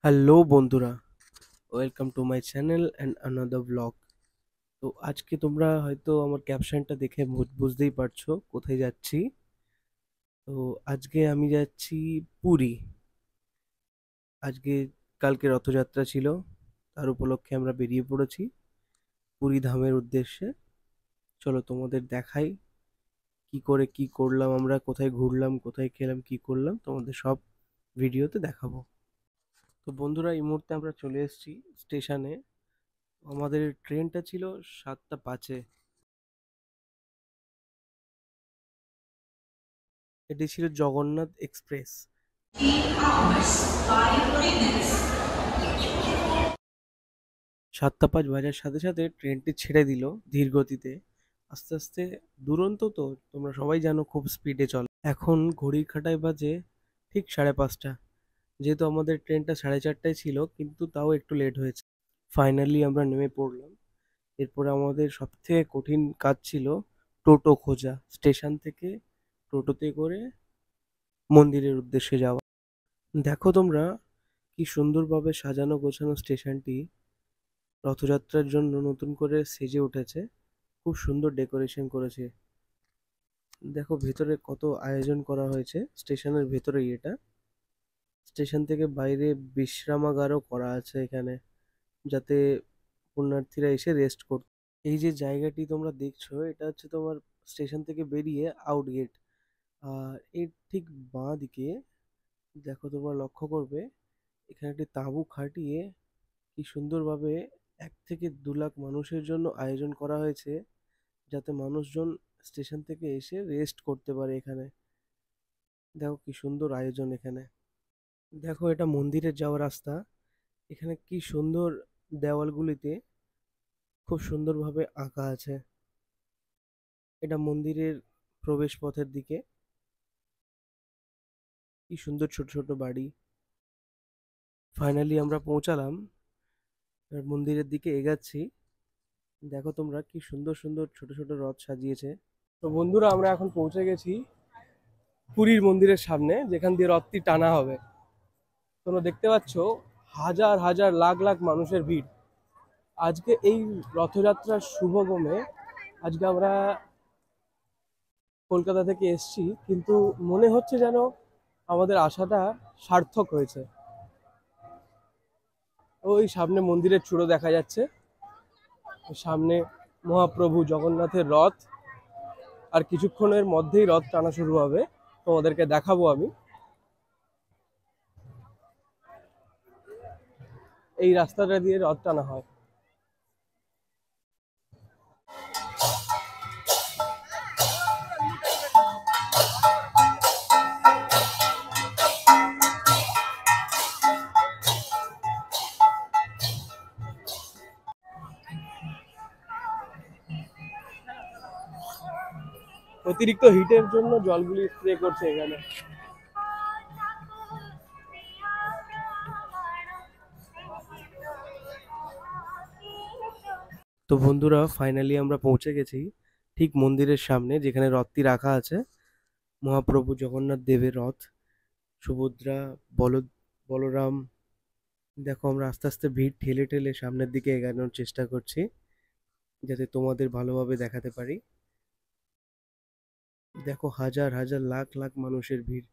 Hello বন্ধুরা, welcome to my channel and another blog. তো আজকে তোমরা হয়তো আমার ক্যাপশনটা দেখে বুঝতেই পারছো কোথায় যাচ্ছি। তো আজকে আমি যাচ্ছি পুরী। আজকে কালকে রথযাত্রা ছিল, তার উপলক্ষে আমরা বেরিয়ে পড়েছি পুরী ধামের উদ্দেশ্যে। চলো তোমাদের দেখাই কি করে কি করলাম, আমরা কোথায় ঘুরলাম, কোথায় খেলাম, কি করলাম, তোমাদের সব ভিডিওতে দেখাবো। তো বন্ধুরা, এই মুহূর্তে আমরা চলে এসেছি স্টেশনে। আমাদের ট্রেনটা ছিল 7টা 5-এ। এটি ছিল জগন্নাথ এক্সপ্রেস। 7টা 5 বাজার সাথে সাথে ট্রেনটি ছেড়ে দিল ধীর গতিতে। আস্তে আস্তে, দুরন্ত তো তোমরা সবাই জানো খুব স্পিডে চলে। এখন ঘড়ির কাঁটায় বাজে ঠিক 5:30। যেহেতু আমাদের ট্রেনটা 4:30টায় ছিল, কিন্তু তাও একটু লেট হয়েছে। ফাইনালি আমরা নেমে পড়লাম। এরপরে আমাদের সবথেকে কঠিন কাজ ছিল টোটো খোঁজা, স্টেশন থেকে টোটোতে করে মন্দিরের উদ্দেশ্যে যাওয়া। দেখো তোমরা, কি সুন্দরভাবে সাজানো গোছানো স্টেশনটি রথযাত্রার জন্য নতুন করে সেজে উঠেছে। খুব সুন্দর ডেকোরেশন করেছে। দেখো ভেতরে কত আয়োজন করা হয়েছে, স্টেশনের ভেতরেই এটা। স্টেশন থেকে বাইরে বিশ্রামাগারও করা আছে এখানে, যাতে পুণ্যার্থীরা এসে রেস্ট করতে। এই যে জায়গাটি তোমরা দেখছো, এটা হচ্ছে তোমার স্টেশন থেকে বেরিয়ে আউট গেট। আর এর ঠিক বাঁ দিকে দেখো, তোমরা লক্ষ্য করবে এখানে একটি তাঁবু খাটিয়ে কি সুন্দরভাবে 1 থেকে 2 লাখ মানুষের জন্য আয়োজন করা হয়েছে, যাতে মানুষজন স্টেশন থেকে এসে রেস্ট করতে পারে এখানে। দেখো কি সুন্দর আয়োজন এখানে। দেখো, এটা মন্দিরের যাওয়ার রাস্তা। এখানে কি সুন্দর দেওয়ালগুলিতে খুব সুন্দরভাবে আঁকা আছে। এটা মন্দিরের প্রবেশ পথের দিকে। কি সুন্দর ছোট ছোট বাড়ি। ফাইনালি আমরা পৌঁছালাম, আর মন্দিরের দিকে এগাচ্ছি। দেখো তোমরা, কি সুন্দর সুন্দর ছোট ছোট রথ সাজিয়েছে। তো বন্ধুরা, আমরা এখন পৌঁছে গেছি পুরীর মন্দিরের সামনে, যেখান দিয়ে রথটি টানা হবে। তোমরা দেখতে পাচ্ছ হাজার হাজার লাখ লাখ মানুষের ভিড় আজকে এই রথযাত্রার শুভগমে। আজকে আমরা কলকাতা থেকে এসেছি, কিন্তু মনে হচ্ছে যেন আমাদের আশাটা সার্থক হয়েছে। ওই সামনে মন্দিরের চূড়ো দেখা যাচ্ছে, সামনে মহাপ্রভু জগন্নাথের রথ। আর কিছুক্ষণের মধ্যেই রথ টানা শুরু হবে, তোমাদেরকে দেখাবো আমি। এই রাস্তাটা দিয়ে রথ টানা হয়। অতিরিক্ত হিটের জন্য জলগুলি স্প্রে করছে এখানে। তো বন্ধুরা, ফাইনালি আমরা পৌঁছে গেছি ঠিক মন্দিরের সামনে, যেখানে রথটি রাখা আছে। মহাপ্রভু জগন্নাথ দেবের রথ, সুভদ্রা, বল বলরাম। দেখো, আমরা আস্তে আস্তে ভিড় ঠেলে ঠেলে সামনের দিকে এগোনোর চেষ্টা করছি, যাতে তোমাদের ভালোভাবে দেখাতে পারি। দেখো, হাজার হাজার লাখ লাখ মানুষের ভিড়।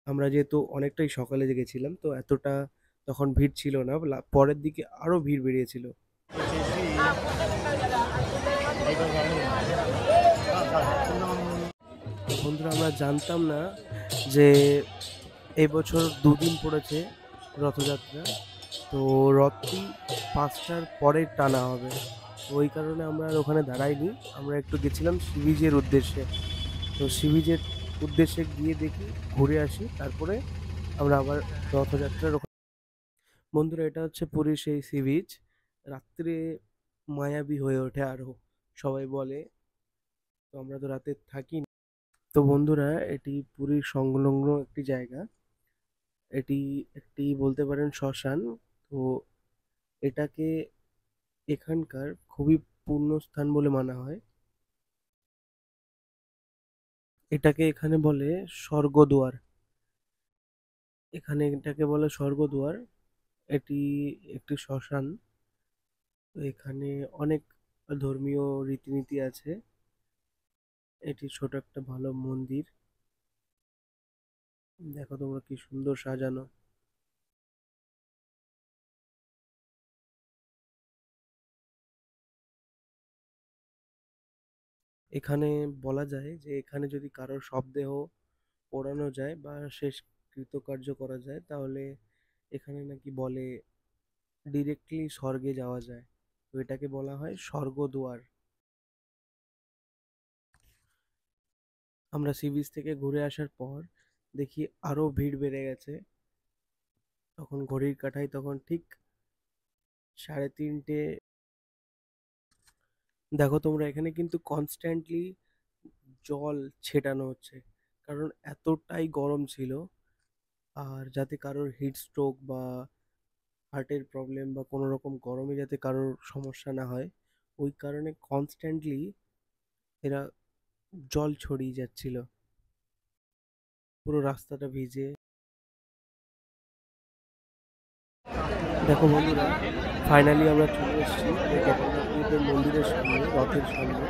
আমরা যেহেতু অনেকটাই সকালে গেছিলাম, তো এতটা তখন ভিড় ছিল না। পরের দিকে আরো ভিড় বেরিয়েছিল। বন্ধুরা, আমরা জানতাম না যে এবছর 2 দিন পড়েছে রথযাত্রা। তো রথটি 5টার পরে টানা হবে। তো ওই কারণে আমরা আর ওখানে দাঁড়াইনি, আমরা একটু গেছিলাম সি বিচের উদ্দেশ্যে। তো সি বিচের উদ্দেশ্যে গিয়ে দেখি, ঘুরে আসি, তারপরে আমরা আবার রথযাত্রার বন্ধুরা, এটা হচ্ছে পুরীর সেই সি বিচ। রাত্রে মায়াবী হয়ে ওঠে আরো, সবাই বলে। তো আমরা তো রাতে থাকি। তো বন্ধুরা, এটি পুরীর সংলগ্ন একটি জায়গা। এটি একটি বলতে পারেন শ্মশান। তো এটাকে এখানকার খুবই পুণ্যস্থান বলে মানা হয়। এটাকে এখানে বলে স্বর্গদুয়ার। এখানে এটাকে বলে স্বর্গদুয়ার। এটি একটি শ্মশান। তো এখানে অনেক ধর্মীয় রীতিনীতি আছে। এটি ছোট একটা ভালো মন্দির। দেখো তোমরা কি সুন্দর সাজানো। এখানে বলা যায় যে এখানে যদি কারোর শবদেহ পোড়ানো যায় বা শেষ কৃতকার্য করা যায়, তাহলে এখানে নাকি বলে ডিরেক্টলি স্বর্গে যাওয়া যায়। তো এটাকে বলা হয় স্বর্গদুয়ার। আমরা সি বিচ থেকে ঘুরে আসার পর দেখি আরো ভিড় বেড়ে গেছে। তখন ঘড়ির কাঁটায় তখন ঠিক 3:30। দেখো তোমরা এখানে কিন্তু কনস্ট্যান্টলি জল ছেটানো হচ্ছে, কারণ এতটাই গরম ছিল। আর যাতে কারোর হিট স্ট্রোক বা হার্টের প্রবলেম বা কোনো রকম গরমে যাতে কারোর সমস্যা না হয়, ওই কারণে কনস্ট্যান্টলি এরা জল ছড়িয়ে যাচ্ছিল পুরো রাস্তাটা ভিজে। দেখো বন্ধুরা, ফাইনালি আমরা চলে এসেছি এই জগন্নাথ দেবের মন্দিরের সামনে, রথের সামনে।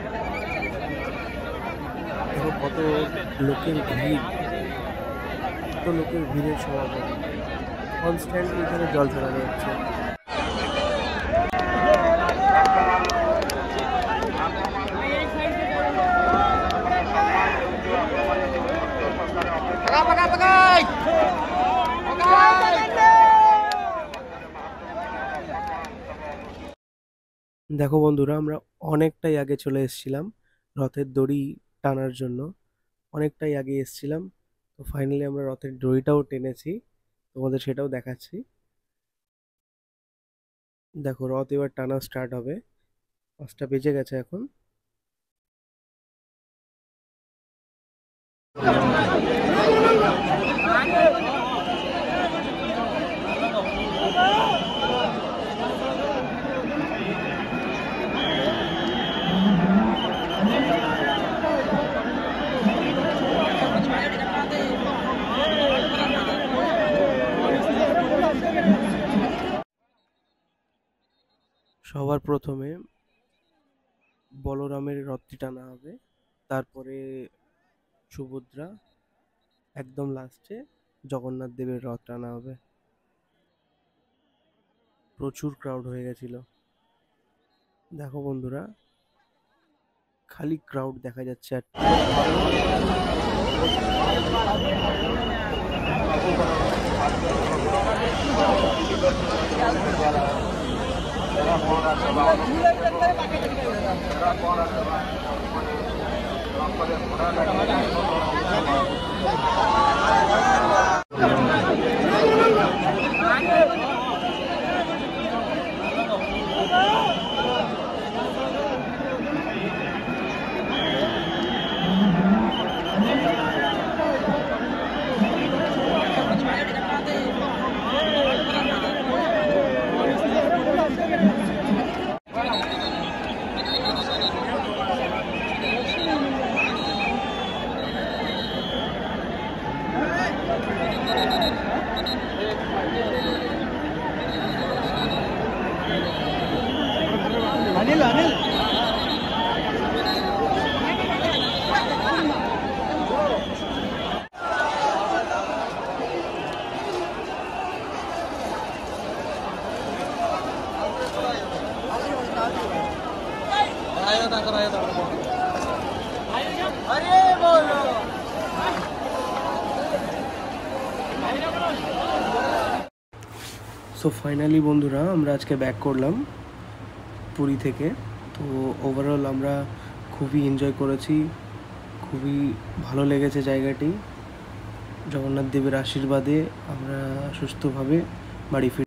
দেখো কত লোকের ভিড়, কত লোকের ভিড়ের সমাগম। কনস্ট্যান্টলি এখানে জল ছড়ানো হচ্ছে। দেখো বন্ধুরা, আমরা অনেকটাই আগে চলে এসেছিলাম রথের দড়ি টানার জন্য। অনেকটাই আগে এসেছিলাম। তো ফাইনালি আমরা রথের দড়িটাও টেনেছি, তোমাদের সেটাও দেখাচ্ছি। দেখো রথ এবার টানা স্টার্ট হবে। 5টা বেজে গেছে এখন। সবার প্রথমে বলরামের রথটি টানা হবে, তারপরে সুভদ্রা, একদম লাস্টে জগন্নাথ দেবের রথ টানা হবে। প্রচুর ক্রাউড হয়ে গেছিল। দেখো বন্ধুরা, খালি ক্রাউড দেখা যাচ্ছে। আর সো ফাইনালি বন্ধুরা, আমরা আজকে ব্যাক করলাম পুরী থেকে। তো ওভারঅল আমরা খুবই এনজয় করেছি, খুবই ভালো লেগেছে জায়গাটি। জগন্নাথ দেবের আশীর্বাদে আমরা সুস্থভাবে বাড়ি ফিরে